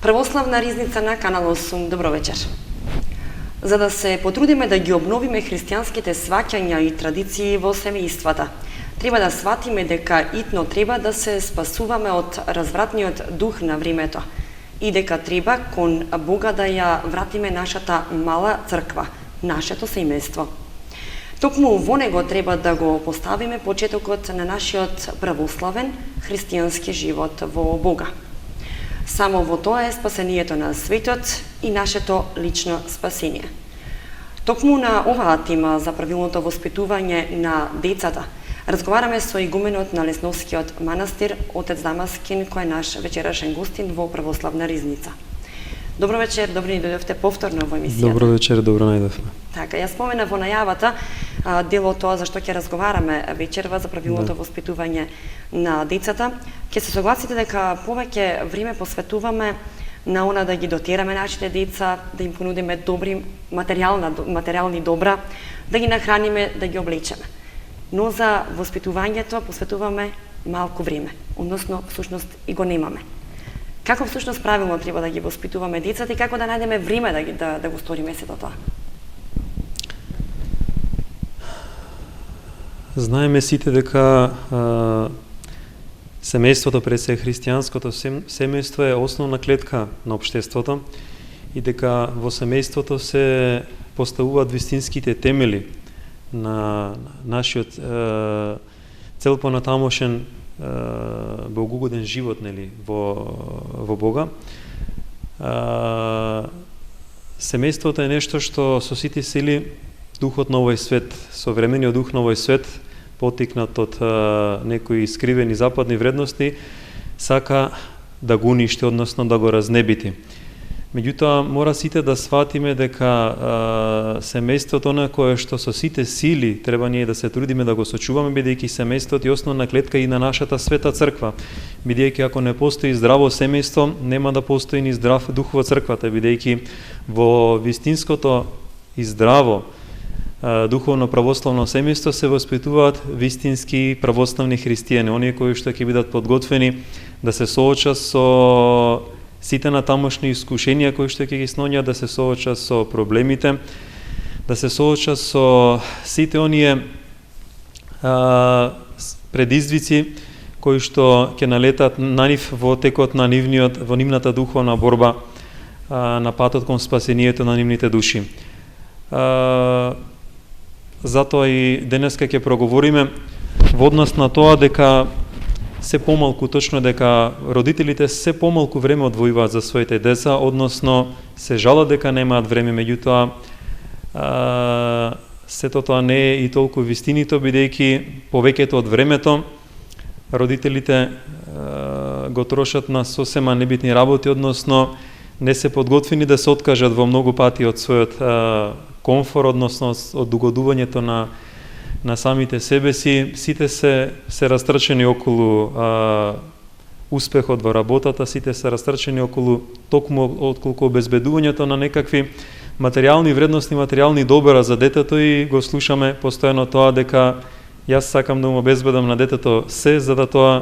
Православна ризница на Канал 8. Добро вечер. За да се потрудиме да ги обновиме христијанските сваќања и традиции во семејствата, треба да сватиме дека итно треба да се спасуваме од развратниот дух на времето и дека треба кон Бога да ја вратиме нашата мала црква, нашето семејство. Токму во него треба да го поставиме почетокот на нашиот православен христијански живот во Бога. Само во тоа е спасението на светот и нашето лично спасение. Токму на оваа тема за правилното воспитување на децата разговараме со игуменот на Лесновскиот манастир, отец Дамаскин, кој е наш вечерашен гостин во Православна ризница. Добро вечер, добро ни дојдовте повторно во емисијата. Добро вечер, добро најдовме. Така, ја спомена во најавата дел од тоа за што ќе разговараме вечерва за правилното воспитување на децата. Ќе се согласите дека повеќе време посветуваме на она да ги дотераме нашите деца, да им понудиме добри материјални добра, да ги нахраниме, да ги облечеме. Но за воспитувањето посветуваме малку време, односно всушност и го немаме. Како всушност правилно треба да ги воспитуваме децата и како да најдеме време да го сториме сето тоа? Знаеме сите дека семејството, пред се христијанското семејство е основна клетка на општеството и дека во семејството се поставуваат вистинските темели на нашиот цел понатамошен богогоден живот, нели, во Бога. Семејството е нешто што со сите сили духот на овој свет, современиот дух на овој свет, потикнат од некои скривени западни вредности, сака да го уништи, односно да го разнебити. Меѓутоа, мора сите да сватиме дека семејството на кое што со сите сили треба ние да се трудиме да го сочуваме, бидејќи семејството е основна клетка и на нашата света црква. Бидејќи ако не постои здраво семејство, нема да постои ни здрав дух во црквата, бидејќи во вистинското и здраво духовно православно семејство се воспитуваат вистински православни христијани, оние кои што ќе бидат подготвени да се соочат со сите на тамошни искушенија кои што ќе ги сноњат, да се соочат со проблемите, да се соочат со сите оние предизвици кои што ќе налетат на нив во текот на нивната духовна борба на патот кон спасението на нивните души. Затоа и денеска ќе проговориме во однос на тоа дека се помалку, точно дека родителите се помалку време одвојуваат за своите деца, односно се жалат дека немаат време, меѓутоа сето тоа не е и толку вистинито, бидејќи повеќето од времето родителите го трошат на сосема небитни работи, односно не се подготвени да се откажат во многу пати од својот комфор, односно од догодувањето на самите себе си. Сите се растрчени околу успехот во работата, сите се растрчени околу токму отколку обезбедувањето на некакви материјални вредности, материјални добра за детето и го слушаме постојано тоа дека јас сакам да му обезбедам на детето се, за да тоа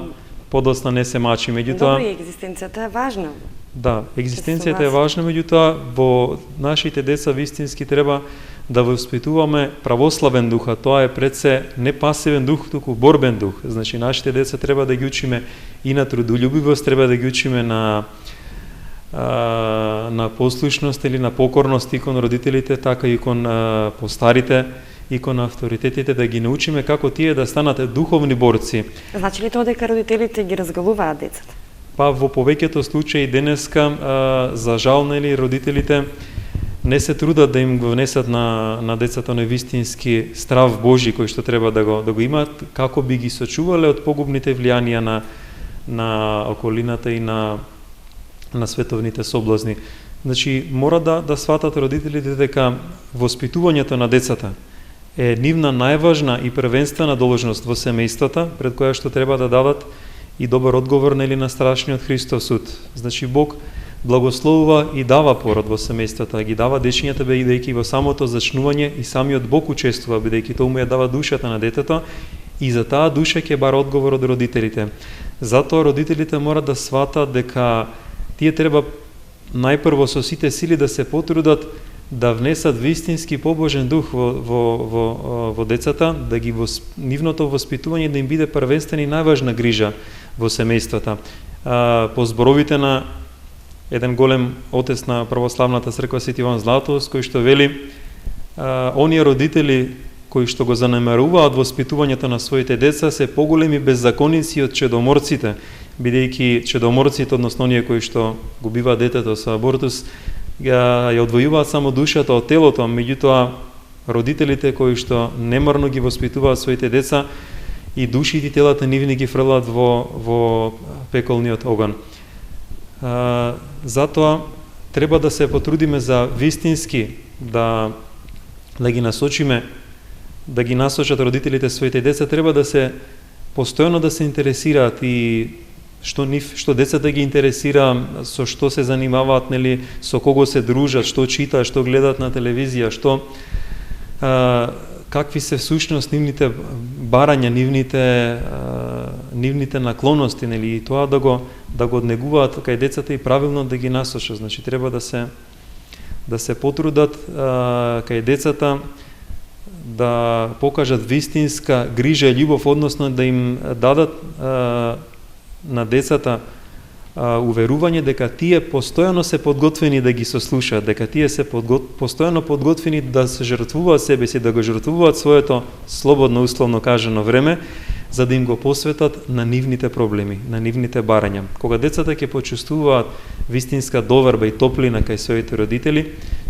подоцна не се мачи. Меѓутоа, добро, екзистенцијата е важна. Да, екзистенцијата е важна, меѓутоа во нашите деца вистински треба да воспитуваме православен дух, а тоа е пред се не пасивен дух, туку борбен дух. Значи, нашите деца треба да ги учиме и на трудолюбивост, треба да ги учиме на послушност или на покорност и кон родителите, така и кон постарите, и кон авторитетите, да ги научиме како тие да станат духовни борци. Значи ли тоа дека родителите ги разгалуваат децата? Па во повеќето случаи денеска, за жал, нели, родителите не се трудат да им го внесат на децата на вистински страв Божи кој што треба да го имаат, како би ги сочувале од погубните влијанија на околината и на световните соблазни. Значи, мора да сватат родителите дека воспитувањето на децата е нивна најважна и првенствена должност во семејствата, пред која што треба да дадат и добар одговор, нели, на страшниот Христов суд. Значи, Бог благословува и дава пород во семејствата, ги дава дечињата, бидејќи во самото зачнување и самиот Бог учествува, бидејќи тоа му ја дава душата на детето и за таа душа ќе бара одговор од родителите. Затоа родителите мора да сватат дека тие треба најпрво со сите сили да се потрудат да внесат вистински побожен дух во децата, да ги нивното воспитување да им биде првенствена и најважна грижа во семејствата. По зборовите на еден голем отец на православната црква Свети Иван Златоуст, кој што вели, оние родители кои што го занемаруваат воспитувањето на своите деца се поголеми беззаконици од чедоморците, бидејќи чедоморците, односно оние кои што го биваат детето со абортус, ја одвојуваат само душата од телото, меѓутоа родителите кои што немарно ги воспитуваат своите деца и душите и телата нивни ги фрлат во пеколниот оган. Затоа треба да се потрудиме за вистински да ги насочиме, да ги насочат родителите своите деца, треба да се постојано да се интересираат и што децата ги интересира, со што се занимаваат, нели, со кого се дружат, што читаат, што гледаат на телевизија, какви се всушност нивните барања, нивните наклоности, нели, и тоа да го однегуваат кај децата и правилно да ги насочат. Значи треба да се потрудат кај децата да покажат вистинска грижа и љубов, односно да им дадат на децата уверување дека тие постојано се подготвени да ги сослушаат, дека тие се постојано подготвени да се жртвуваат себе си, да го жртвуваат своето слободно, условно кажано време, за да им го посветат на нивните проблеми, на нивните барања. Кога децата ќе почувствуваат вистинска доверба и топлина кај своите родители,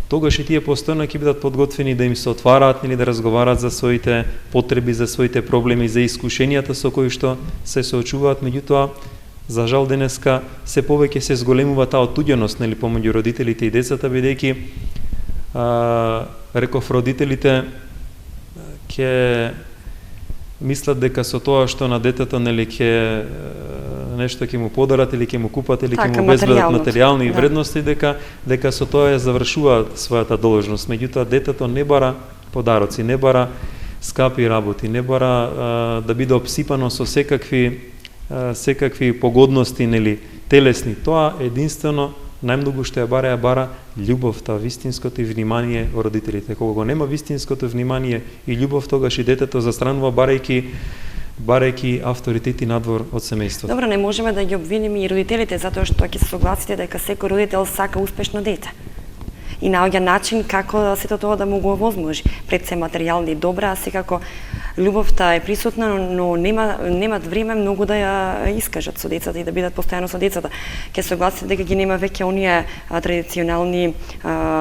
тогаш и тие постојано ќе бидат подготвени да им се отвараат или да разговараат за своите потреби, за своите проблеми, за искушенијата со кои што се соочуваат. Меѓутоа, за жал денеска се повеќе се зголемува таа отуѓеност, нели, помеѓу родителите и децата, бидејќи реков, родителите ќе мислат дека со тоа што на детето, нели, ќе нешто ќе му подарат или ќе му купат или ќе му обезбедат материјални вредности, дека со тоа ја завршуваат својата должност. Меѓутоа, детето не бара подароци, не бара скапи работи, не бара да биде обсипано со секакви погодности, нели, телесни. Тоа единствено најмногу што ја бара љубовта, вистинското и внимание во родителите. Кога го нема вистинското внимание и љубов, тогаш и детето застранува барајќи авторитети надвор од семејството. Добро, не можеме да ги обвиниме и родителите, затоа што ќе се согласите дека секој родител сака успешно дете и наоѓа начин како сето тоа да му го овозможи. Пред се материјални добра, а секако љубовта е присутна, но немат време многу да ја искажат со децата и да бидат постојано со децата. Ќе согласите дека ги нема веќе оние традиционални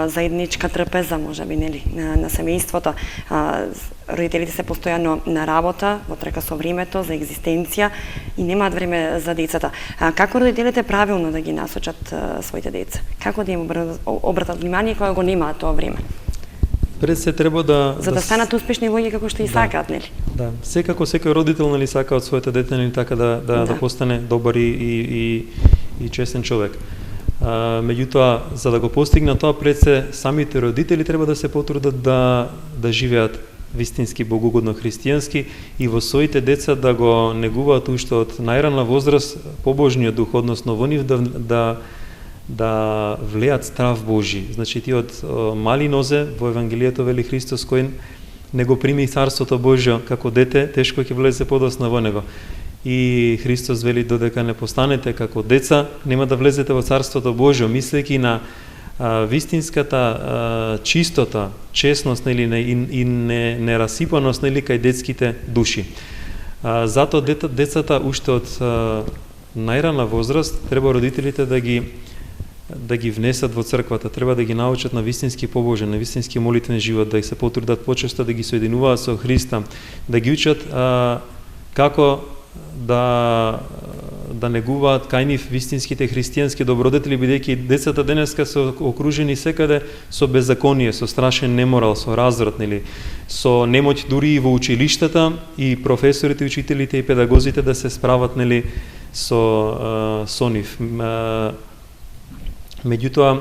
заедничка трпеза, можеби, нели, на семејството. Родителите се постојано на работа, во трка со времето, за екзистенција и немаат време за децата. Како родителите правилно да ги насочат своите деца? Како да им обратат внимание кога го немаат тоа време? Пред се треба за да станат успешни луѓе како што и сакаат, нели? Да, секако секој родител, нели, сака од своето дете, нели, така да постане добар и честен човек. Меѓутоа, за да го постигнат тоа, пред се самите родители треба да се потрудат да живеат вистински богугодно христијански и во своите деца да го негуваат уште од најрана возраст побожниот дух, односно во нив да влеат страв Божи. Значи, ти од мали нозе во Евангелието вели Христос, кој не го прими Царството Божјо како дете, тешко ќе влезе подоцна во него. И Христос вели, додека не постанете како деца, нема да влезете во Царството Божјо, мислејќи на вистинската чистота, честност, нели, и нерасипаност, нели, кај детските души. Затоа децата уште од најрана возраст треба родителите да ги внесат во црквата, треба да ги научат на вистински побожен, на вистински молитвен живот, да се потрудат почесто да ги соединуваат со Христа, да ги учат како да негуваат кај нив вистинските христијански добродетели, бидејќи децата денеска се окружени секаде со беззаконие, со страшен неморал, со разврат, нели, со немоќ дури и во училиштата и професорите, учителите и педагозите да се справат, нели, со нив. Меѓутоа,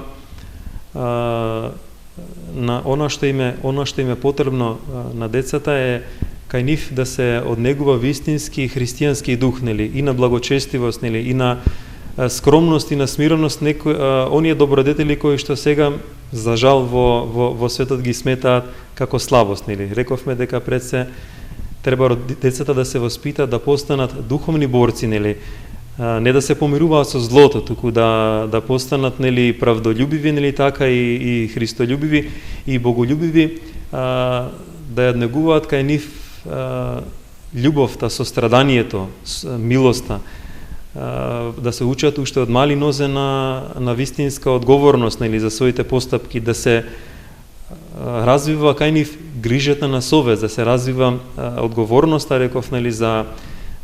на она што им е потребно на децата е кај нив да се однегува вистински христијански дух, нели, и на благочестивост, нели, и на скромност и на смиреност, оние добродетели кои што сега за жал во светот ги сметаат како слабост, нели? Рековме дека пред се треба децата да се воспитаат да постанат духовни борци, нели? Не да се помируваат со злото, туку да постанат, нели, правдолюбиви, нели, така и христолюбиви и боголюбиви, да ја негуваат кај нив љубовта, состраданието, милоста, да се учат уште од мали нозе на вистинска одговорност, нели, за своите постапки, да се развива кај нив грижата на совест, да се развива одговорноста, реков, нели,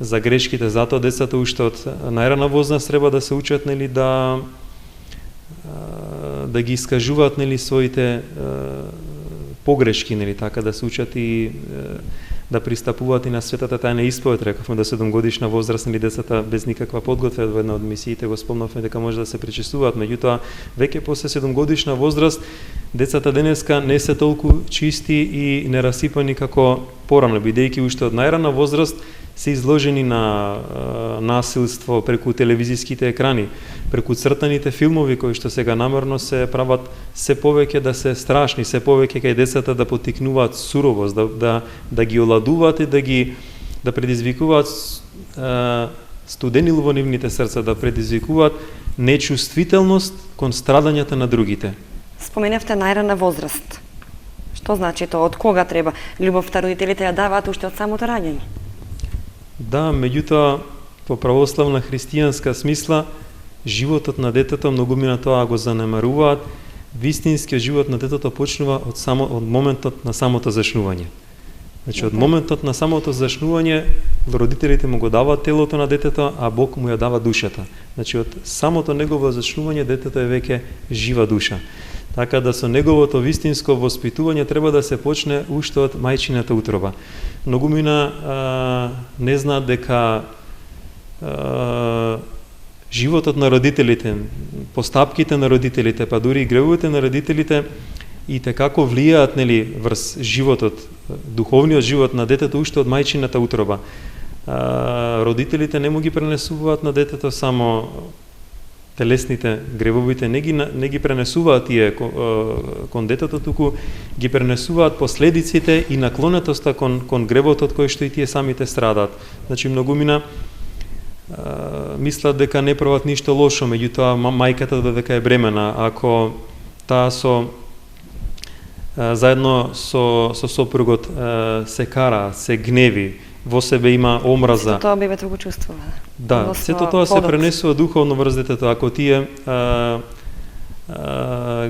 за грешките. Затоа децата уште од најрана возраст треба да се учат, нели, да ги искажуваат, нели, своите погрешки, нели, така да се учат и да пристапуваат и на светата тајна исповед. Рековме до 7-годишна возраст, нели, децата без никаква подготвка, во една од мисиите го спомнавме дека може да се причестуваат, меѓутоа веќе после 7-годишна возраст децата денеска не се толку чисти и нерасипани како порано, бидејќи уште од најрана возраст се изложени на насилство преку телевизиските екрани, преку цртаните филмови кои што сега намерно се прават се повеќе да се страшни, се повеќе кај децата да поттикнуваат суровост, да ги оладуваат и да предизвикуваат студенил во нивните срца, да предизвикуваат нечувствителност кон страдањата на другите. Споменавте најрана возраст. Што значи тоа? Од кога треба? Љубовта родителите ја даваат уште од самото раѓање? Да, меѓутоа, по православна христијанска смисла, животот на детето многумина тоа го занемаруваат. Вистинскиот живот на детето почнува од моментот на самото зашнување. Значи, од моментот на самото зашнување, родителите му го даваат телото на детето, а Бог му ја дава душата. Значи, од самото негово зашнување, детето е веќе жива душа. Така да со неговото вистинско воспитување треба да се почне уште од мајчината утроба. Многумина не знаат дека животот на родителите, постапките на родителите, па дури и гревовите на родителите и како влијаат, нели, врз животот, духовниот живот на детето уште од мајчината утроба. Родителите не му ги пренесуваат на детето само телесните гревовите, не ги пренесуваат тие кон детето, туку ги пренесуваат последиците и наклонетоста кон гревотот кој што и тие самите страдаат. Значи, многумина мислат дека не прават ништо лошо, меѓутоа мајката додека е бремена, ако таа заедно со сопругот се кара, се гневи, во себе има омраза. Сето тоа бебето го чувствува. Да, сето тоа се пренесува духовно врз детето. Ако тие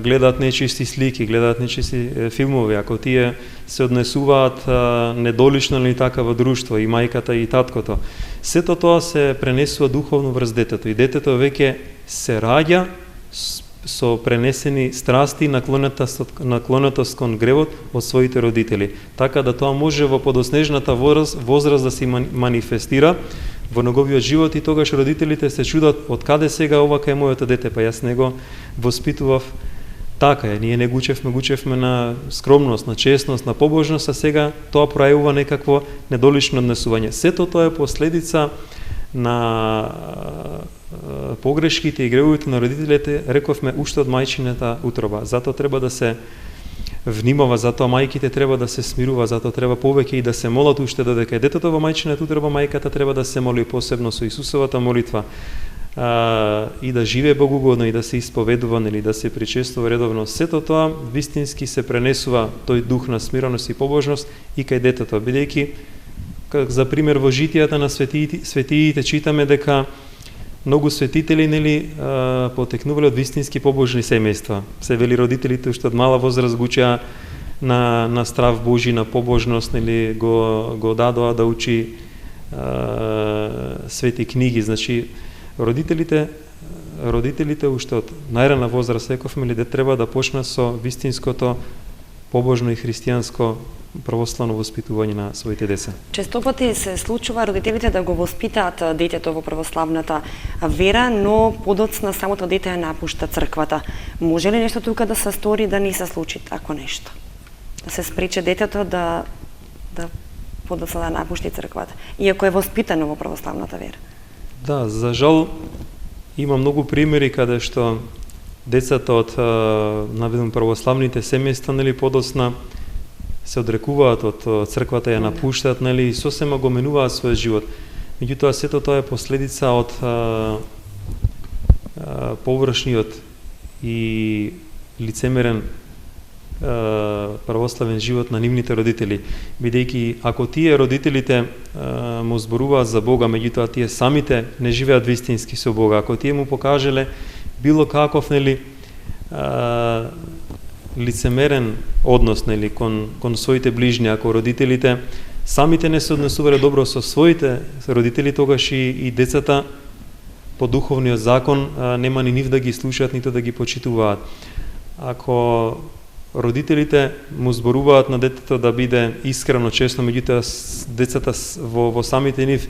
гледаат нечисти слики, гледаат нечисти филмови, ако тие се однесуваат недолично или така во друштво, и мајката и таткото, сето тоа се пренесува духовно врз детето. И детето веќе се раѓа со пренесени страсти и наклонетост кон гревот од своите родители. Така да тоа може во подоснежната возраст да се манифестира во неговиот живот и тогаш родителите се чудат од каде сега ова кај моето дете, па јас него воспитував така, ние не гучевме на скромност, на честност, на побожност, а сега тоа пројавува некакво недолично однесување. Сето тоа е последица на погрешките и гревовите на родителите, рековме, уште од мајчината утроба. Затоа треба да се внимава, затоа мајките треба да се смирува, затоа треба повеќе и да се молат уште додека е детето во мајчината утроба, мајката треба да се моли посебно со Исусовата молитва и да живее богугодно и да се исповедува, нели, да се причестува редовно. Сето тоа вистински се пренесува тој дух на смиреност и побожност и кај детето, бидејќи за пример во житијата на светиите читаме дека многу светители, нели, потекнувале од вистински побожни семејства. Се вели родителите уште од мала возраст го учеа на страв Божи, на побожност, нели, го дадоа да учи свети книги. Значи, родителите уште од најрана возраст, рековме ли, да треба да почнат со вистинското побожно и христијанско православно воспитување на своите деца. Често пати се случува родителите да го воспитаат детето во православната вера, но подоцна самото дете ја напушта црквата. Може ли нешто тука да се стори да не се случи тако нешто? Да се спречи детето да подоцна да напушти црквата, иако е воспитано во православната вера? Да, за жал Има многу примери каде што децата од наведам православните семејства, нели, подосна се одрекуваат од црквата, ја напуштаат, нели, и сосема го менуваат својот живот. Меѓутоа сето тоа е последица од површниот и лицемерен православен живот на нивните родители, бидејќи ако тие родителите му зборуваат за Бога, меѓутоа тие самите не живеат вистински со Бога, ако тие му покажале било каков, нели, лицемерен однос, нели, кон своите ближни, ако родителите самите не се однесувале добро со своите родители, тогаш и децата по духовниот закон нема ни нив да ги слушаат, нито да ги почитуваат. Ако родителите му зборуваат на детето да биде искрено, честно, меѓутоа децата во самите нив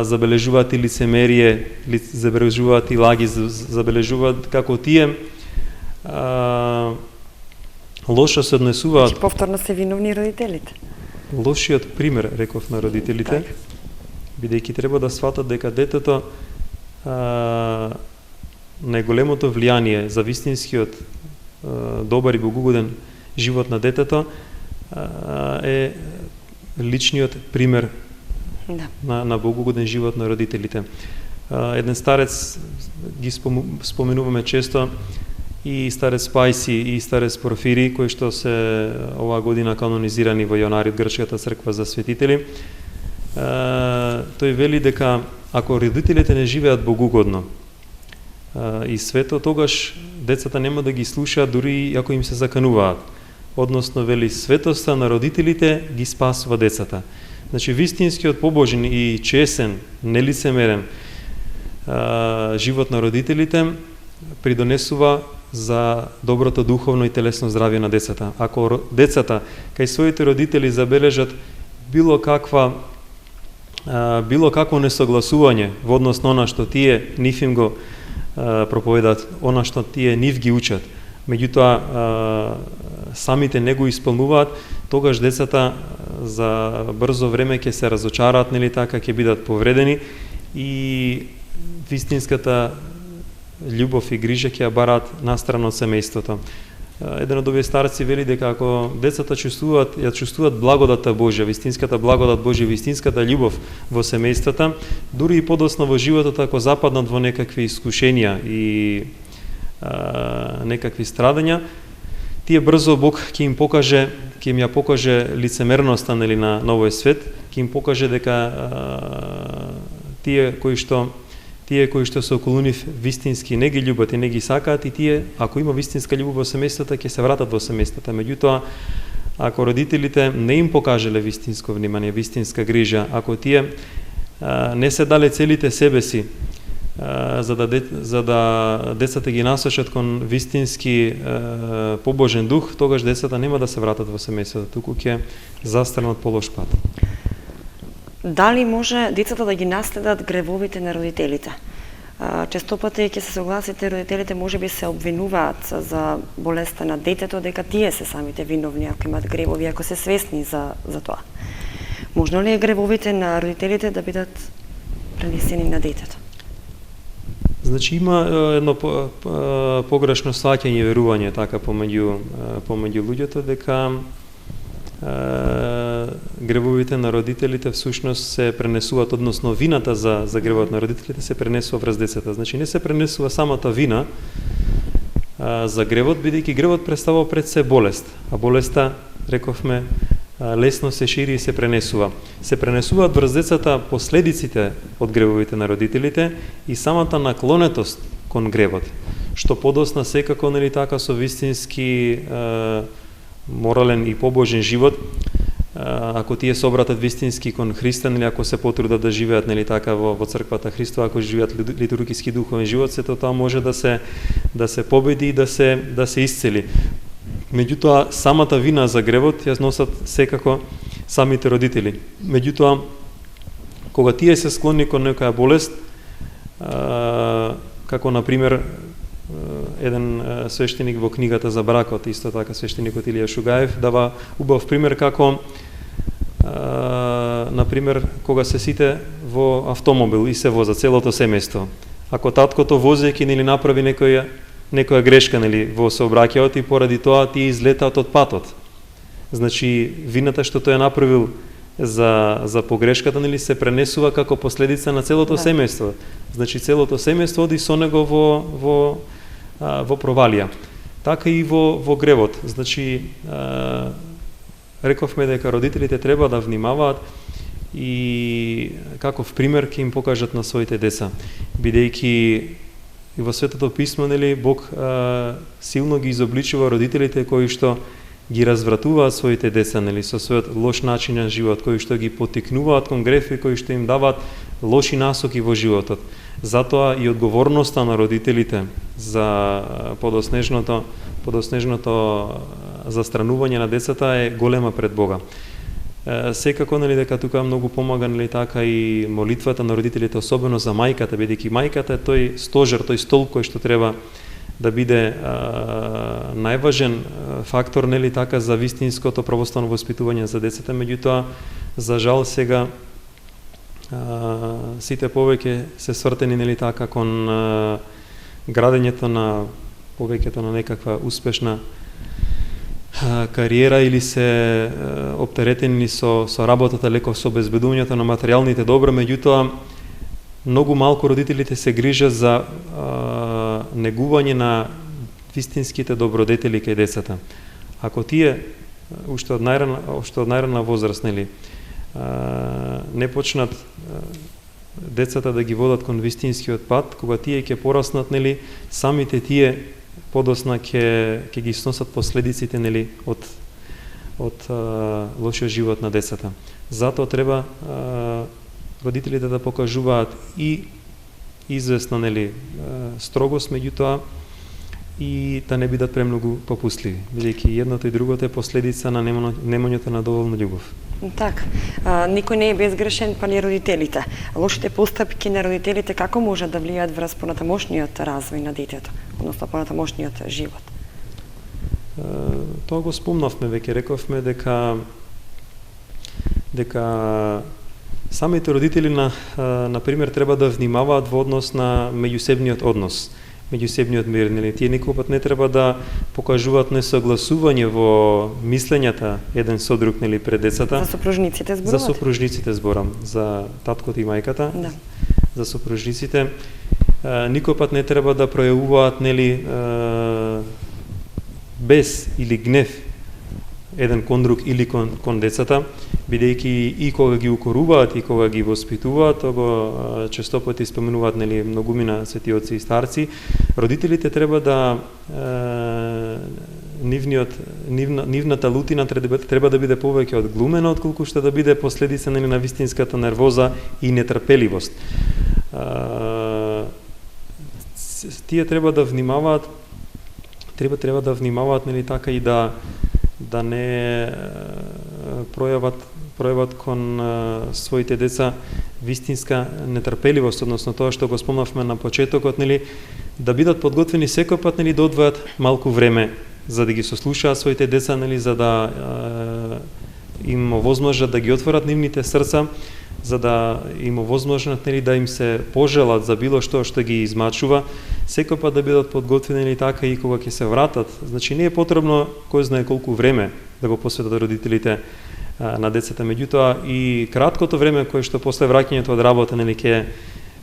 забележуваат и лицемерие, забележуваат и лаги, забележуваат како тие лошо се однесуваат. Значи повторно се виновни родителите. Лошиот пример, реков, на родителите, бидејќи треба да сватат дека детето најголемото влијание за вистинскиот добар и богугоден живот на детето е личниот пример на богугоден живот на родителите. Еден старец, ги споменуваме често, и старец Пајси и старец Порфири, кои што се оваа година канонизирани во јанари од Грчката црква за светители. Тој вели дека ако родителите не живеат богугодно и свето, тогаш децата нема да ги слушаат дури ако им се закануваат. Односно, вели, светоста на родителите ги спасува децата. Значи, вистинскиот побожен и чесен, нелицемерен живот на родителите придонесува за доброто духовно и телесно здравје на децата. Ако децата кај своите родители забележат било какво несогласување во однос на она што тие нив им го проповедаат, она што тие нив ги учат, меѓутоа самите не го исполнуваат, тогаш децата за брзо време ќе се разочараат, нели така, ќе бидат повредени и вистинската љубов и грижа ќе ја бараат настрана од семејството. Еден од овие старци вели дека ако децата чувствуваат благодата Божја, вистинската благодат Божја, вистинската љубов во семејствата, дури и подоцна во животот, ако западнат во некакви искушенија и некакви страдања, тие брзо Бог ќе им ја покаже лицемерноста, нели, на овој свет, ќе им покаже дека тие кои што се околу нив вистински не ги љубат и не ги сакаат, и тие, ако има вистинска љубов во семејствата, ќе се вратат во семејствата. Меѓутоа, ако родителите не им покажале вистинско внимание, вистинска грижа, ако тие не се дале целите себе си, за да децата ги насочат кон вистински побожен дух, тогаш децата нема да се вратат во семејството, туку ќе застранат по лош пат. Дали може децата да ги наследат гревовите на родителите? Често пати ќе се согласите, родителите можеби се обвинуваат за болеста на детето, дека тие се самите виновни ако имат гревови, ако се свесни за тоа. Можно ли е гревовите на родителите да бидат пренесени на детето? Значи има едно погрешно сваќање и верување така помеѓу луѓето дека гревовите на родителите всушност се пренесуваат, односно вината за гревот на родителите се пренесува врз децата. Значи не се пренесува самата вина за гревот, бидејќи гревот представува пред се болест, а болеста, рековме, лесно се шири и се пренесува. Се пренесуваат врз децата последиците од гревовите на родителите и самата наклонетост кон гревот, што подосна секако, нели така, со вистински морален и побожен живот, ако тие се обратат вистински кон Христа, или ако се потрудат да живеат, нели така, во црквата Христова, ако живеат литургиски духовен живот, сето тоа може да се победи и да се исцели. Меѓутоа, самата вина за гревот ја носат секако самите родители. Меѓутоа, кога тие се склонни кон некоја болест, како например еден свештеник во книгата за бракот, исто така свештеникот Илија Шугаев, дава убав пример како например кога се сите во автомобил и се возат целото семејство. Ако таткото возејќи нели направи некоја грешка нели во сообраќајот и поради тоа тие излетаат од патот. Значи вината што тој ја направил за погрешката нели се пренесува како последица на целото семејство. Значи целото семејство оди со него во провалија. Така и во гревот. Значи рековме дека родителите треба да внимаваат и каков пример ќе им покажат на своите деца, бидејќи и во Светото писмо нели Бог силно ги изобличува родителите кои што ги развратуваат своите деца нели со својот лош начин на живот, кои што ги поттикнуваат кон греф и кои што им даваат лоши насоки во животот. Затоа и одговорноста на родителите за подоснежното застранување на децата е голема пред Бога. Секако нели дека тука многу помага нели така и молитвата на родителите, особено за мајката, бидејќи мајката е тој стожер, тој столб кој што треба да биде најважен фактор нели така за вистинското православно воспитување за децата. Меѓутоа, за жал сега сите повеќе се свртени нели така кон градењето на повеќето на некаква успешна кариера или се оптеретени со работата, леко со обезбедувањето на материјалните добра, меѓутоа многу малку родителите се грижат за негување на вистинските добродетели кај децата. Ако тие уште од најрана возраст нели не почнат децата да ги водат кон вистинскиот пат, кога тие ќе пораснат нели самите тие подосна ќе ги сносат последиците нели од лошиот живот на децата. Затоа треба родителите да покажуваат и известна нели строгост, меѓутоа и да не бидат премногу попустливи, бидејќи едното и другото е последица на немањето на доволно љубов. Така, никој не е безгрешен, па ни родителите. Лошите постапки на родителите како можат да влијаат врз понатамошниот развој на детето, односно понатамошниот живот? Тоа го спомнавме, веќе рековме дека самите родители на пример треба да внимаваат во однос на меѓусебниот однос, меѓусебниот мир, нели тие никогаш не треба да покажуваат несогласување во мислењата еден со друг нели пред децата. За сопружниците зборувате? За сопружниците зборам, за таткото и мајката. Да. За сопружниците никогаш не треба да пројавуваат нели бес или гнев еден кон друг или кон децата, бидејќи и кога ги укоруваат и кога ги воспитуваат, тоа често пати споменуваат нели многумина свети отци и старци, родителите треба да нивната лутина треба да биде повеќе одглумена отколку што да биде последица нели на вистинската нервоза и нетрпеливост. Тие треба да внимаваат, треба да внимаваат нели така и да не пројават кон своите деца вистинска нетрпеливост, односно тоа што го спомнавме на почетокот, нели да бидат подготвени секој пат нели да одвојат малку време за да ги сослушаат своите деца, нели за да им овозможат да ги отворат нивните срца, за да им овозможат нели да им се пожелат за било што ги измачува, секој пат да бидат подготвени нели така и кога ќе се вратат. Значи не е потребно кој знае колку време да го посветат родителите на децата, меѓутоа и краткото време кое што после враќањето од работа нели ќе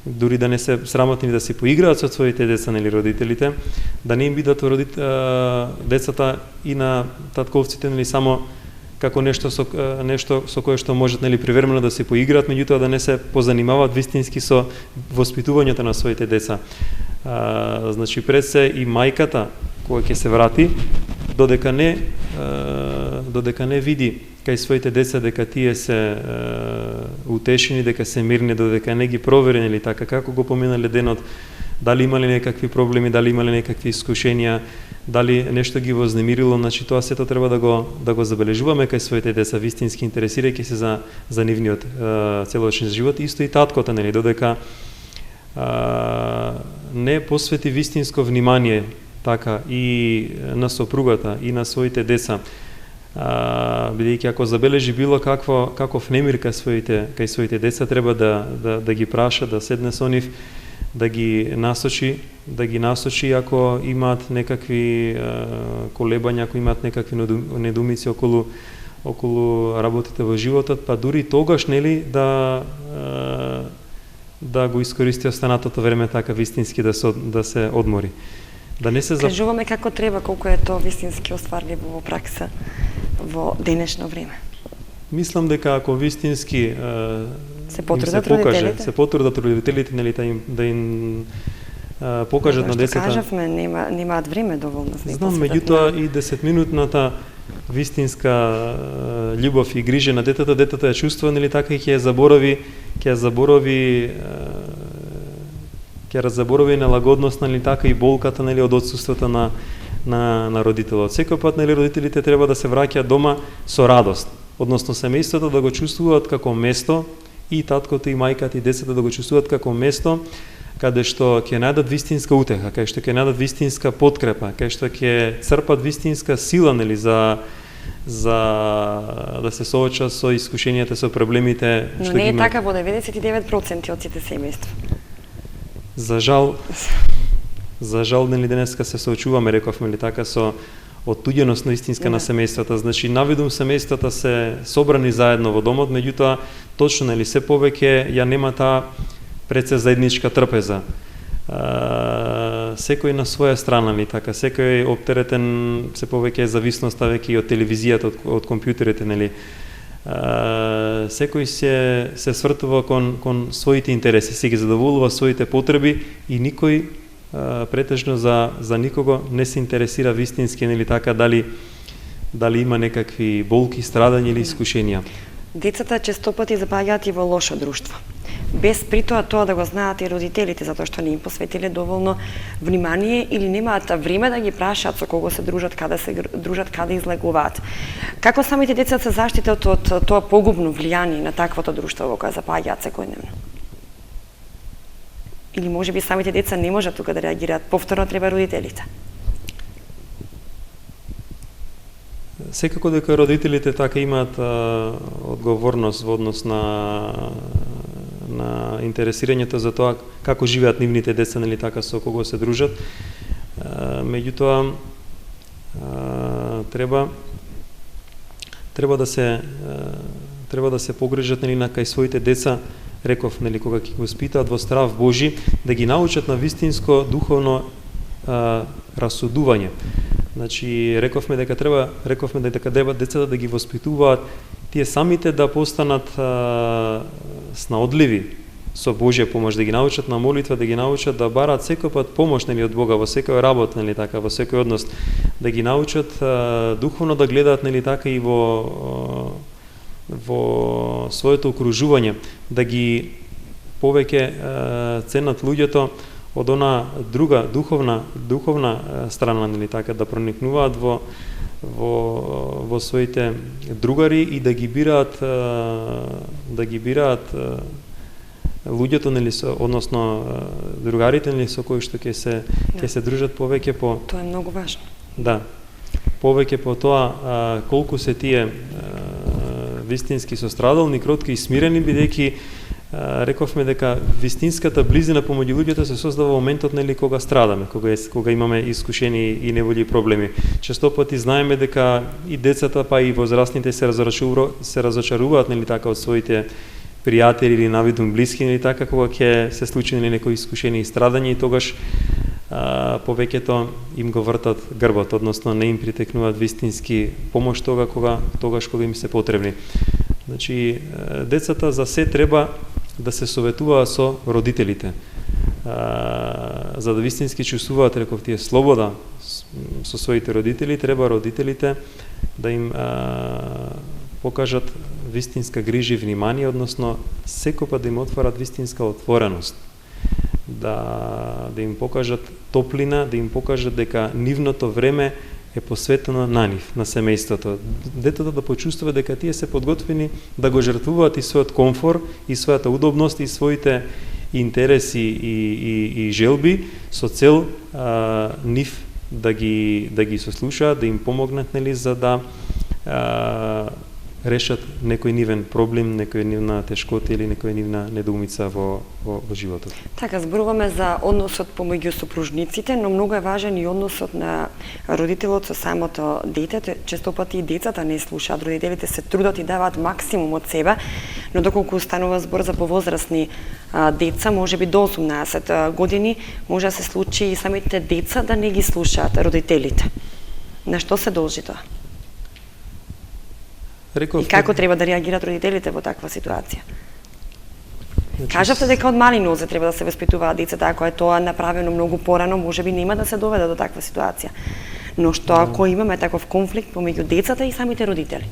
дури да не се срамотни да се поиграат со своите деца нели родителите, да не им бидат децата и на татковците нели само како нешто со кое што можат нели привремено да се поиграат, меѓутоа да не се позанимаваат вистински со воспитувањето на своите деца. Значи пред се и мајката која ќе се врати, додека не види кај своите деца дека тие се утешени, дека се мирни, додека не ги провери нели така како го поминале денот, дали имале некакви проблеми, дали имале некакви искушенија, дали нешто ги вознемирило, значи тоа сето треба да го забележуваме кај своите деца, вистински интересирајќи се за нивниот целочен живот. Исто и таткото нели, додека не посвети вистинско внимание така и на сопругата и на своите деца, бидејќи ако забележи било каков немир кај своите деца, треба да ги праша, да седне со нив, да ги насочи ако имаат некакви колебања, ако имаат некакви недумици околу работите во животот, па дури тогаш нели да го искористи останатото време така вистински да се одмори. Да не се Кажуваме како треба, колку е тоа вистински остварливо во пракса во денешно време. Мислам дека ако вистински се потрудат родителите, нели да им покажат на децата. Кажавме, немаат време доволно за да. Знам, меѓутоа и 10-минутната вистинска љубов и грижа на детето ја чувствува, нели така, и ќе заборави нелагодност, нели така, и болката, нели, од отсуството на родителот. Секој пат, нели, родителите треба да се враќаат дома со радост, односно семејството да го чувствуваат како место, и таткото и мајката и децата да го чувствуваат како место каде што ќе најдат вистинска утеха, каде што ќе најдат вистинска подкрепа, каде што ќе црпат вистинска сила, нели, за да се соочат со искушенијата, со проблемите што ги имаат. Но не е така во 99% од сите семејства. За жал, нели, денеска се соочуваме, рековме ли така, со оттуѓеност на истинска на семејствата. Значи, навидум семејствата се собрани заедно во домот, меѓутоа, точно, нели, се повеќе ја нема таа пред се заедничка трпеза. Секој на своја страна, нели така, секој оптеретен се повеќе зависност веќе и од телевизијата, од компјутерите, нели. Секој се свртува кон своите интереси, се ги задоволува своите потреби и никој претежно за никого не се интересира вистински, нели така, дали има некакви болки, страдања или искушенија. Децата честопати запаѓаат и во лошо друштво. Без притоа тоа да го знаат и родителите, затоа што не им посветиле доволно внимание или немаат време да ги прашаат со кого се дружат, каде излегуваат. Како самите деца се заштитат од тоа погубно влијание на таквото друштво во кое запаѓаат секојдневно? Или можеби самите деца не можат тука да реагираат, повторно треба родителите? Секако дека родителите така имаат одговорност во однос на интересирањето за тоа како живеат нивните деца, нели така, со кого се дружат. Меѓутоа треба да се погрижат, нели, на кај своите деца, реков, нели, кога ќе го спитаат во страв Божи, да ги научат на вистинско духовно расудување. Значи, рековме дека треба децата да ги воспитуваат тие самите да постанат снаодливи со Божја помош, да ги научат на молитва, да ги научат да бараат секој пат помош, нели, од Бога во секој работ, нели така, во секој однос, да ги научат духовно да гледаат, нели така, и во своето окружување, да ги повеќе ценат луѓето од она друга духовна страна, нели така, да проникнуваат во своите другари и да ги бираат луѓето, нели, односно другарите, нели, со кои што ќе се дружат повеќе по. Тоа е многу важно. Да. Повеќе по тоа колку се тие вистински сострадални, кротки и смирени, бидејќи рековме дека вистинската близина помеѓу луѓето се создава во моментот, нели, кога страдаме, кога имаме искушени и неволји и проблеми. Често пати знаеме дека и децата, па и возрастните се разочаруваат, нели така, од своите пријатели или навидум блиски, нели така, кога ќе се случи, нели, некои искушени и страдања, и тогаш повеќето им го вртат грбот, односно не им притекнуваат вистински помош тогаш кога им се потребни. Значи, децата за се треба да се советуваат со родителите. За да вистински чувствуваат, реков, тие слобода со своите родители, треба родителите да им покажат вистинска грижа и внимание, односно секој пат да им отворат вистинска отвореност. Да им покажат топлина, да им покажат дека нивното време е посветено на нив, на семејството. Детето да почувствува дека тие се подготвени да го жртвуваат и својот комфор, и својата удобност, и своите интереси и желби со цел нив да ги сослушаат, да им помогнат, нели, за да решат некој нивен проблем, некој нивна тешкота или некој нивна недоумица во животот. Така, зборуваме за односот помеѓу сопружниците, но многу е важен и односот на родителот со самото дете. Често пати и децата не слушаат, родителите се трудат и даваат максимум од себе, но доколку станува збор за повозрасни деца, може би до 18 години, може да се случи и самите деца да не ги слушаат родителите. На што се должи тоа? И како треба да реагираат родителите во таква ситуација? Кажавте дека од мали нозе треба да се воспитуваат децата, ако е тоа направено многу порано, можеби нема да се доведе до таква ситуација. Но што ако имаме таков конфликт помеѓу децата и самите родители?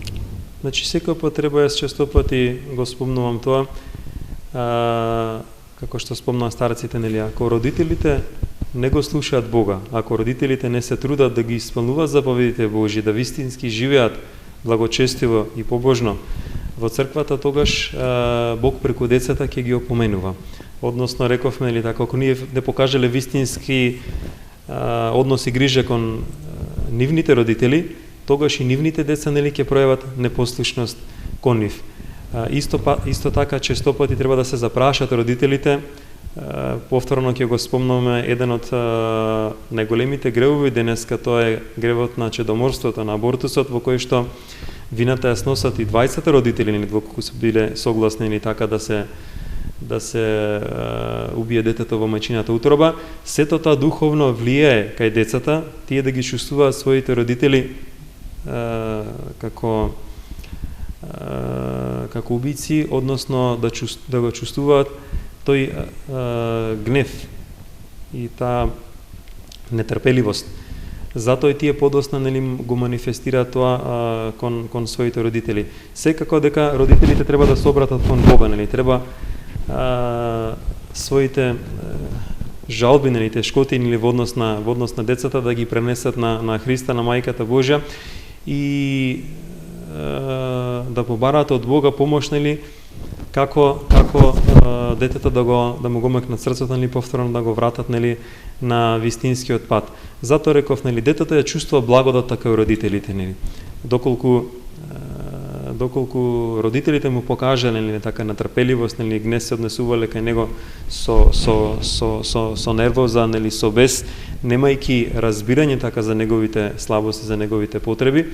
Значи, секој пат треба, јас често пати го спомнувам тоа, како што спомнаа старците, нели, ако родителите не го слушаат Бога, ако родителите не се трудат да ги исполнуваат заповедите Божји, да вистински живеат благочестиво и побожно во црквата, тогаш Бог преку децата ќе ги опоменува. Односно, рековме, нели, така, ако ние не покажале вистински однос и грижа кон нивните родители, тогаш и нивните деца, нели, ќе пројават непослушност кон нив. Исто така, често пати треба да се запрашат родителите. Повторно ќе го спомнуваме еден од најголемите гревови денеска, тоа е гревот на чедоморството, на абортусот, во кој што вината ја сносат и двајцата родители, нели, доколку се биле согласни, или така да се убие детето во мајчината утроба. Сето тоа духовно влијае кај децата, тие да ги чувствуваат своите родители како убици, односно да го чувствуваат тој гнев и таа нетрпеливост. Затоа и тие подоцна, нели, го манифестираат тоа кон своите родители. Секако дека родителите треба да се обратат кон Бога, нели, треба своите жалби, нели, тешкоти, нели, во однос на децата да ги пренесат на Христа, на Мајката Божја, и да побараат од Бога помош, нели, како детето да му го мекнат срцето, нели, повторно да го вратат, нели, на вистинскиот пат. Затоа реков, нели, детето ја чувствува благодата кај родителите, нели. Доколку родителите му покажале, нели, така натрпеливост, нели, гнев се однесувале кај него со нервоза, нели, со бес, немајки разбирање така за неговите слабости, за неговите потреби,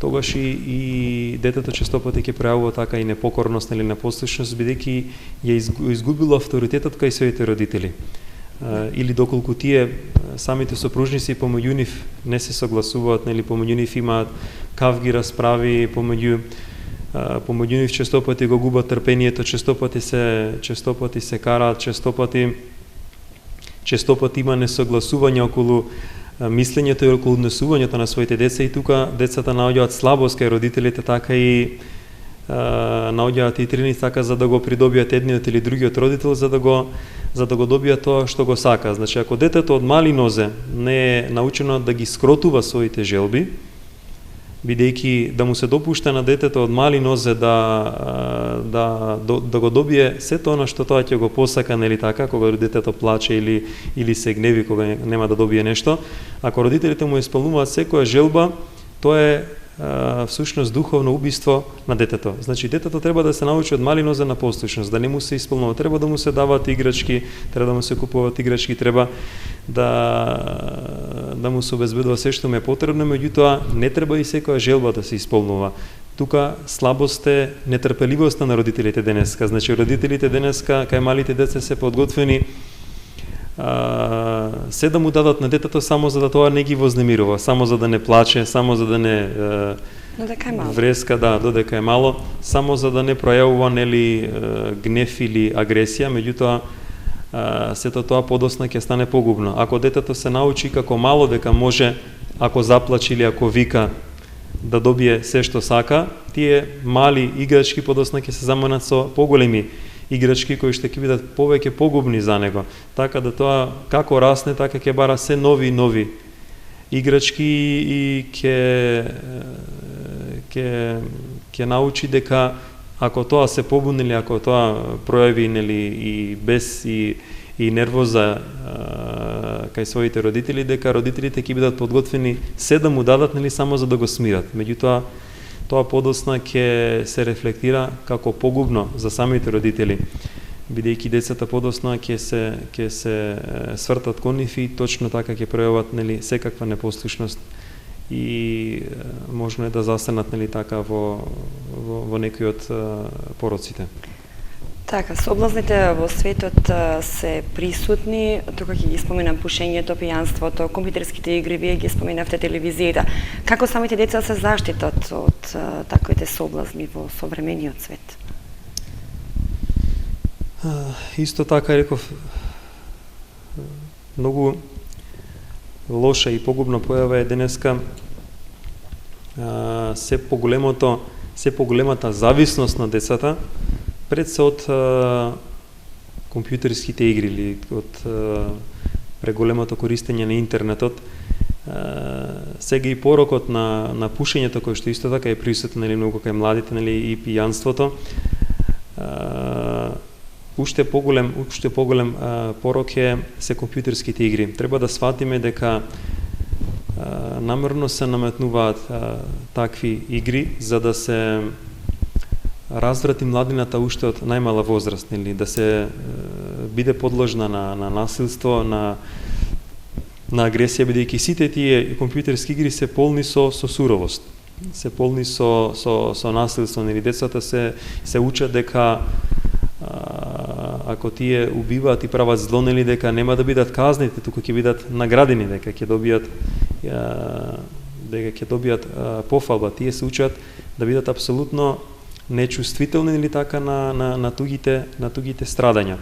тогаш и детето често пати ќе пројавува така и непокорност, или непослушност, бидејќи ја изгубило авторитетот кај своите родители. Или доколку тие самите сопружници помеѓу нив не се согласуваат, нели, помеѓу нив имаат кавги расправи, помеѓу нив често пати го губат трпението, често пати се караат, често пати има несогласување околу мислењето и околу однесувањето на своите деца, и тука децата наоѓаат слабост кај родителите, така и наоѓаат и трени така за да го придобијат едниот или другиот родител, за да го добијат тоа што го сака. Значи, ако детето од мали нозе не е научено да ги скротува своите желби, бидејќи да му се допушта на детето од мали нозе да го добие сето она што тоа ќе го посака, нели така, кога детето плаче или се гневи кога нема да добие нешто, ако родителите му исполнуваат секоја желба, тоа е всушност духовно убиство на детето. Значи, детето треба да се научи од мали нозе на послушност, да не му се исполнува, треба да му се даваат играчки, треба да му се купуваат играчки, треба да му се обезбедува се што му е потребно, меѓутоа не треба и секоја желба да се исполнува. Тука слабост е нетрпеливоста на родителите денеска. Значи, родителите денеска кај малите деца се подготвени се да му дадат на детето само за да тоа не ги вознемирува, само за да не плаче, само за да не вреска, додека е мало, само за да не пројавува, нели, гнев или агресија, меѓутоа сето тоа подоцна ќе стане погубно. Ако детето се научи како мало дека може, ако заплаче или ако вика, да добие се што сака, тие мали играчки подоцна ќе се заменат со поголеми играчки кои што ќе бидат повеќе погубни за него. Така да тоа како расне, така ќе бара се нови играчки и ќе научи дека ако тоа се побуни или ако тоа пројави, нели, и бес и нервоза кај своите родители, дека родителите ќе бидат подготвени се да му дадат, нели, само за да го смират. Меѓутоа тоа подосна ќе се рефлектира како погубно за самите родители, бидејќи децата подосна ќе се свртат кон нив и точно така ќе пројават нели секаква непослушност и можно е да застанат нели така во некои од пороците. Така, соблазните во светот се присутни, тука ќе ги споменам пушењето, пијанството, компјутерските игри, вие ги споменавте телевизијата. Како самите деца се заштитат од таквите соблазни во современиот свет? Исто така реков, многу лоша и погубна појава е денеска се поголемата зависност на децата пред се од компјутерските игри или од преголемото користење на интернетот. Сега и порокот на пушењето, кој што исто така е присутен нели многу кај младите, нели и пијанството. Уште поголем порок е се компјутерските игри. Треба да сватиме дека намерно се наметнуваат такви игри за да се разврати младината уште од најмала возраст, нели, да се биде подложна на насилство, на агресија, бидејќи сите тие компјутерски игри се полни со суровост, се полни со насилство, нели, децата се учат дека ако тие убиваат и прават зло, нели, дека нема да бидат казнети, туку ќе бидат наградени, дека ќе добијат пофалба. Тие се учат да бидат апсолутно нечувствителни или така на тугите страдања.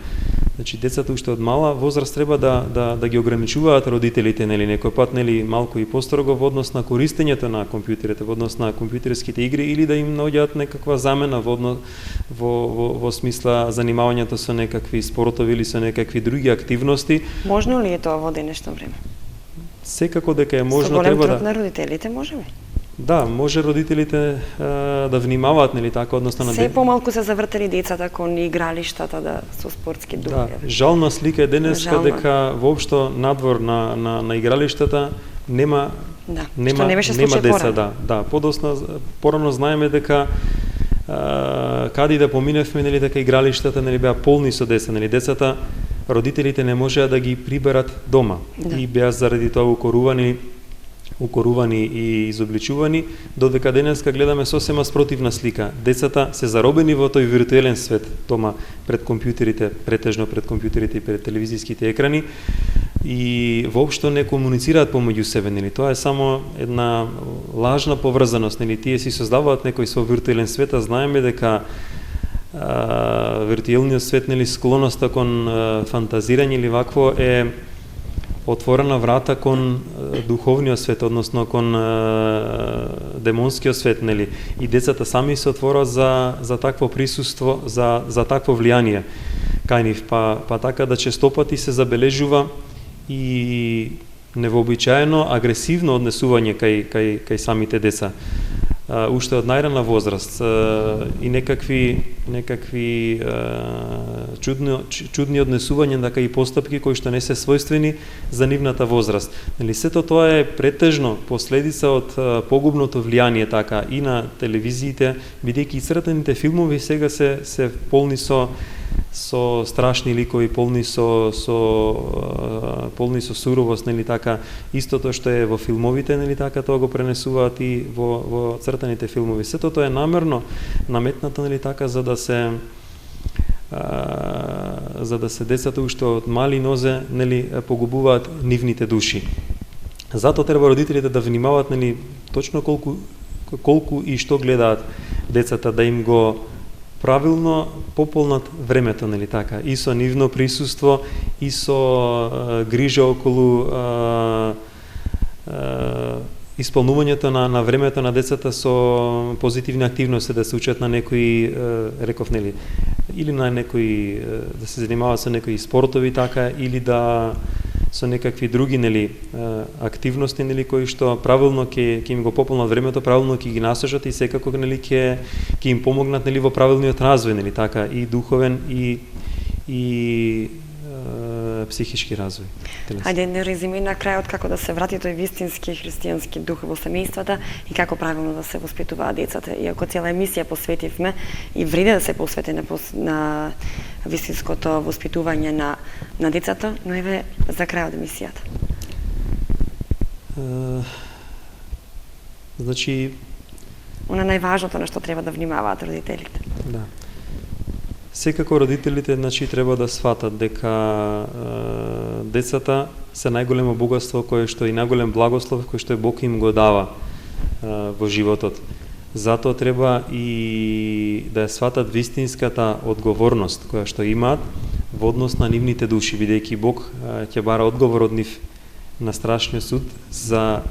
Значи децата уште од мала возраст треба да ги ограничуваат родителите, нели, некој пат нели малку и построго во однос на користењето на компјутерите, во однос на компјутерските игри, или да им наоѓаат некаква замена во смисла занимавањето со некакви спортови или со некакви други активности. Можно ли е тоа во денешно време? Секако дека е можно, со голем треба труд на родителите можеме. Да, може родителите да внимаваат, нели така, односно на се помалку се завртели децата кон игралиштата со спортски дух. Да, жална слика е денеска дека воопшто надвор на игралиштата нема што не беше случај деца, порано. да, подосна порано знаеме дека каде да поминевме, нели дека игралиштата нели беа полни со деца, нели децата родителите не можеа да ги приберат дома и беа заради тоа укорувани и изобличувани, додека денеска гледаме сосема спротивна слика. Децата се заробени во тој виртуелен свет, дома пред компјутерите, претежно пред компјутерите и пред телевизиските екрани, и воопшто не комуницираат помеѓу себе, нели? Тоа е само една лажна поврзаност, нели? Тие си создаваат некој свој виртуелен свет, а знаеме дека виртуелниот свет, нели, склоноста кон фантазирање или вакво е отворена врата кон духовниот свет, односно кон демонскиот свет, нели? И децата сами се отворат за такво присуство, за такво влијание кај нив, па така да честопати се забележува и невообичаено агресивно однесување кај самите деца. Уште од најрана возраст и некакви чудни однесувања, така и постапки кои што не се својствени за нивната возраст. Нели сето тоа е претежно последица од погубното влијание така и на телевизиите, бидејќи цртаните филмови сега се полни со страшни ликови, полни со суровост, нели така, истото што е во филмовите, нели така, тоа го пренесуваат и во цртаните филмови. Сето тоа е намерно наметнато, нели така, за да се децата уште од мали нозе, нели, погубуваат нивните души. Затоа треба родителите да внимаваат, нели, точно колку и што гледаат децата, да им го правилно пополнат времето, нели така, и со нивно присуство, и со грижа околу исполнувањето на времето на децата со позитивни активности, да се учат на некои, реков, нели, или на некои, да се занимаваат со некои спортови така, или со некакви други, нели, активности, нели, кои што правилно ќе им го пополнат времето, правилно ќе ги насажат и секако, нели, ќе им помогнат, нели, во правилниот развој, нели така, и духовен и психички развој. Хајде не резюме на крајот како да се врати тој вистински христијански дух во семејствата и како правилно да се воспитуваат децата. Иако цела емисија посветивме и вреди да се посвети на вистинското воспитување на децата, но еве за крај од емисијата. Значи, она најважното на што треба да внимаваат родителите. Да. Секако родителите, значи, треба да сватат дека децата се најголемо богатство кое што и најголем благослов кој што Бог им го дава во животот. Затоа треба и да ја сватат вистинската одговорност која што имаат во однос на нивните души, бидејќи Бог ќе бара одговор од нив на страшниот суд за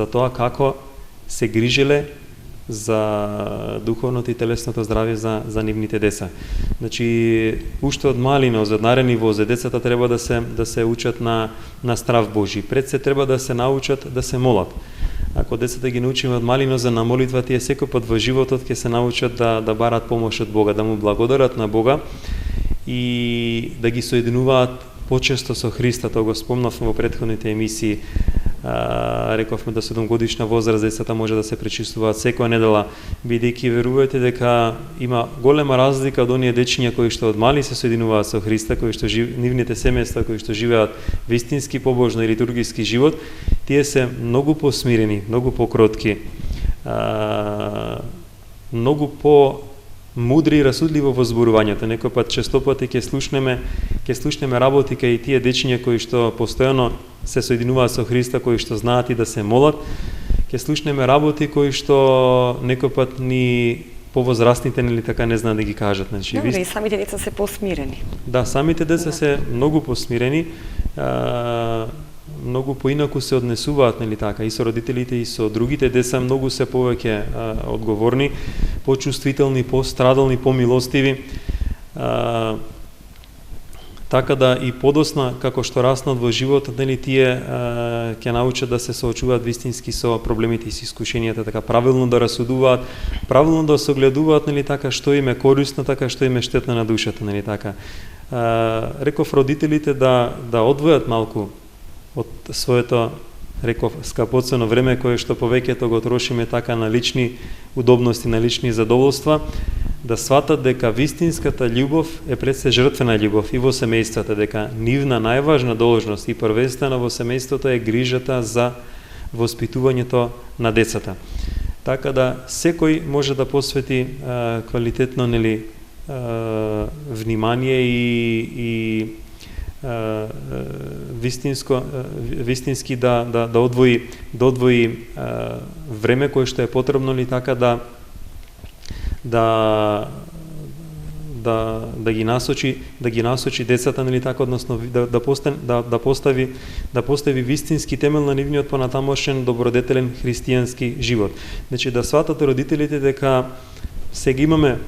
тоа како се грижеле за духовното и телесното здравје за нивните деца. Значи, уште од мали на озаднарени возе, децата треба да се учат на страв Божи. Пред се треба да се научат да се молат. Ако децата ги научиме од мали нозе на молитва, тие секој пат во животот ќе се научат да барат помош од Бога, да му благодарат на Бога и да ги соединуваат почесто со Христа. Тоа го спомнавме во претходните емисии. Рековме да 7 годишна возраст децата може да се пречистуваат секоја недела, бидејќи верувате дека има голема разлика од оние дечиња кои што од мали се соединуваат со Христа, кои што нивните семејства кои што живеат вистински побожно и литургиски живот, тие се многу посмирени, многу покротки, многу по мудри и расудливо во зборувањето. Некој пат честопати ќе слушнеме работи кај тие дечиња кои што постојано се соединуваат со Христа, кои што знаат и да се молат. Ќе слушнеме работи кои што некој пат ни повозрастните нели така не знаат да ги кажат. Значи, и самите деца се посмирени. Да, самите деца се многу посмирени, многу поинаку се однесуваат, нели така, и со родителите и со другите деца, многу се повеќе одговорни, почувствителни, пострадални, помилостиви. Така да и подосна, како што раснат во животот, нели тие ќе научат да се соочуваат вистински со проблемите и со искушенијата, така правилно да расудуваат, правилно да согледуваат, нели така, што им е корисно, така што им е штетно на душата, нели така. Реков родителите да одвојат малку од своето, реков, скапоцено време кое што повеќето го трошиме така на лични удобности, на лични задоволства, да сватат дека вистинската љубов е пред се жртвена љубов и во семејствата, дека нивна најважна должност и првенствено во семејството е грижата за воспитувањето на децата. Така да секој може да посвети квалитетно, нели, внимание и вистински да одвои време кое што е потребно ли така да ги насочи децата, нели така, односно да постави вистински темел на нивниот понатамошен добродетелен христијански живот. Значи да сватат родителите дека сега имаме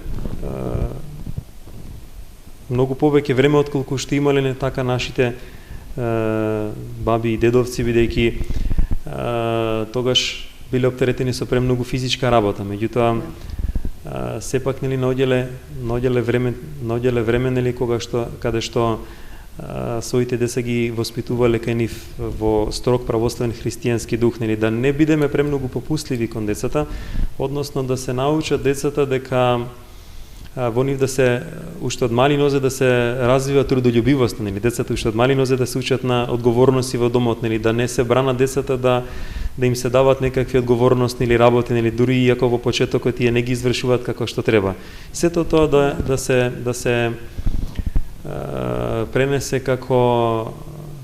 многу повеќе време отколку што имале не така нашите баби и дедовци, бидејќи тогаш биле оптеретени со премногу физичка работа. Меѓутоа сепак, нели, наоѓале време, нели, каде што своите деца ги воспитувале кај нив во строг православен христијански дух, нели, да не бидеме премногу попустливи кон децата, односно да се научат децата дека во нив да се уште од мали нозе да се развива трудолюбивост, нели, децата уште од мали нозе да се учат на одговорности во домот, нели, да не се бранат децата да им се дават некакви одговорности или работи, нели, дури и ако во почетокот тие не ги извршуваат како што треба. Сето тоа да се пренесе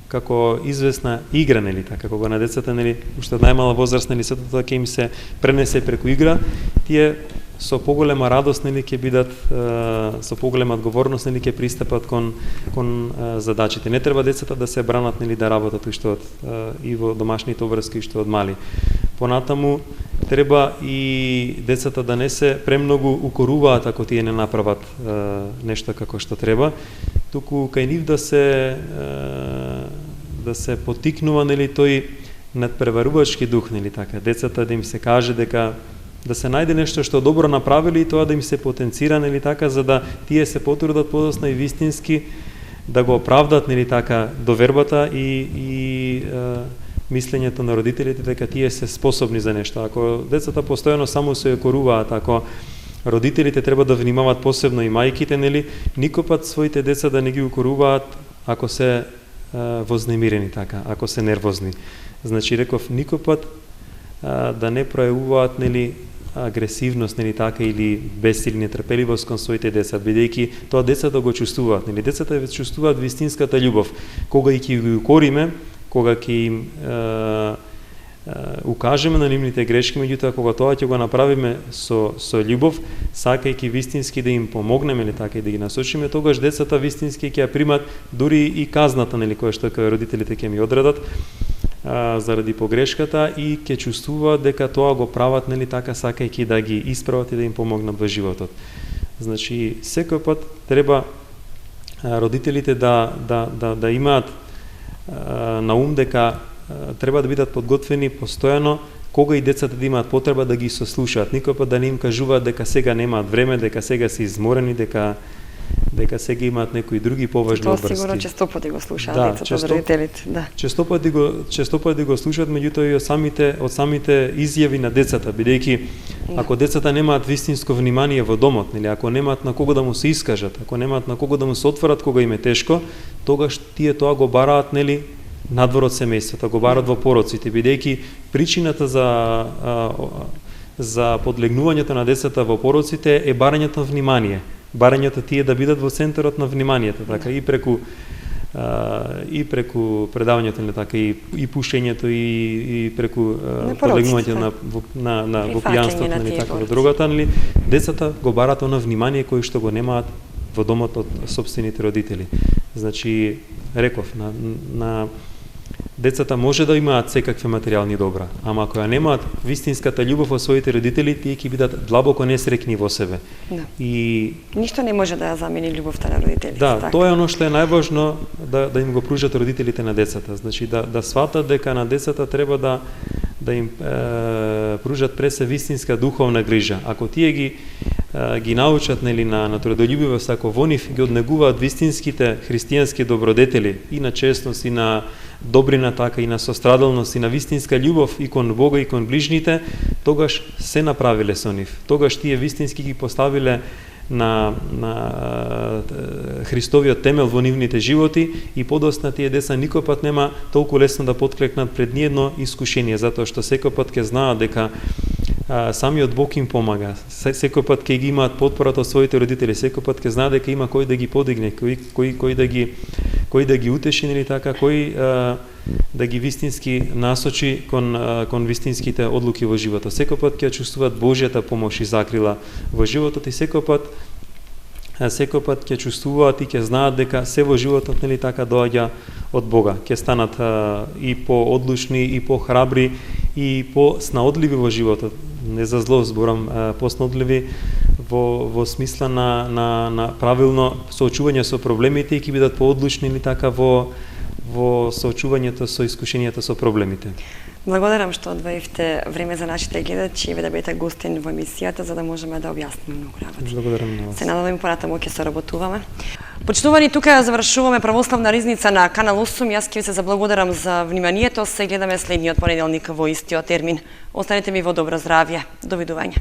како известна игра, нели, така, кога на децата, нели, уште од најмала возраст, нели, сето тоа ќе им се пренесе преку игра, тие со поголема радост, нели, ќе бидат, со поголема одговорност, нели, ќе пристапат кон задачите. Не треба децата да се бранат, нели, да работат уште и во домашните обврски уште од мали. Понатаму треба и децата да не се премногу укоруваат ако тие не направат нешто како што треба, туку кај нив да се потикнува, нели, тој надпреварувачки дух, нели, така, децата да им се каже дека да се најде нешто што добро направили и тоа да им се потенцира, нели така, за да тие се потрудат подосна и вистински да го оправдат, нели така, довербата и мислењето на родителите дека тие се способни за нешто. Ако децата постојано само се коруваат, ако родителите треба да внимаваат, посебно и мајките, нели, никопат своите деца да не ги укоруваат ако се вознемирени така, ако се нервозни. Значи реков никопат да не пројавуваат, нели, агресивност, нели така, или бесил, нетрпеливост кон своите деца, бидејќи тоа децата го чувствуваат, нели, децата веќе чувствуваат вистинската љубов. Кога и ќе ги укориме, кога ќе им укажеме на нивните грешки, меѓутоа кога тоа ќе го направиме со љубов, сакајќи вистински да им помогнеме, или така, и да ги насочиме, тогаш децата вистински ќе ја примат дури и казната, нели, која што родителите ќе ми одредат заради погрешката, и ќе чувствуваат дека тоа го прават, нели така, сакајќи да ги исправат и да им помогнат во животот. Значи секој пат треба родителите да имаат на ум дека треба да бидат подготвени постојано кога и децата да имаат потреба да ги сослушаат. Никој пат да не им кажуваат дека сега немаат време, дека сега се изморени, дека сега имаат некои други поважни обрсти. Тоа сигурно често пати го слушаат децата за родителите, да. Често пати го слушаат, меѓутоа и од самите изјави на децата, бидејќи ако децата немаат вистинско внимание во домот, нели, ако немаат на кого да му се искажат, ако немаат на кого да му се отворат кога им е тешко, тогаш тие тоа го бараат, нели, надвор од семејството, го бараат во пороците, бидејќи причината за подлегнувањето на децата во пороците е барањето на внимание. Барањето тие да бидат во центарот на вниманието, така, и преку предавањето, нели така, и пушењето, и преку подлегнувањето во пијанството, нели така, во дрогата, нели, децата го бараат оно внимание кој што го немаат во домот од сопствените родители. Значи, реков, на децата може да имаат секакви материјални добра, ама ако ја немаат вистинската љубов во своите родители, тие ќе бидат длабоко несреќни во себе. Да. И ништо не може да ја замени љубовта на родителите. Да, така. Тоа е оно што е најважно да им го пружат родителите на децата. Значи да сватат дека на децата треба да им пружат пресе вистинска духовна грижа. Ако тие ги научат, нели, на трудолюбивост, ако во нив ги однегуваат вистинските христијански добродетели, и на честност, и на добрина, така, и на сострадалност, и на вистинска љубов и кон Бога и кон ближните, тогаш се направиле со нив. Тогаш тие вистински ги поставиле на Христовиот темел во нивните животи, и подосна тие деца никој пат нема толку лесно да потклекнат пред ниедно искушение, затоа што секој пат ќе знаат дека самиот Бог им помага. Секој пат ќе ги имаат потпората од своите родители, секој пат ќе знаат дека има кој да ги подигне, кој да ги утеши, или така, кој да ги вистински насочи кон вистинските одлуки во животот. Секој пат ќе чувствуваат Божјата помош и закрила во животот, и секој пат ќе чувствуваат и ќе знаат дека се во животот, нели така, доаѓа од Бога. Ќе станат и по-одлучни, и по-храбри, и по-снаодливи во животот. Не за зло зборам, по-снаодливи во смисла на правилно соочување со проблемите, и ќе бидат по-одлучни, или така, во соочувањето со искушенијата со проблемите. Благодарам што одвоивте време за нашите гледачи и да бидете гостин во емисијата, за да можеме да објасниме многу работи. Благодарам на вас. Се надевам понатаму ќе соработуваме. Почитувани, тука завршуваме Православна ризница на Канал 8. Јас ќе ви се заблагодарам за вниманието. Се гледаме следниот понеделник во истиот термин. Останете ми во добро здравје. Довидување.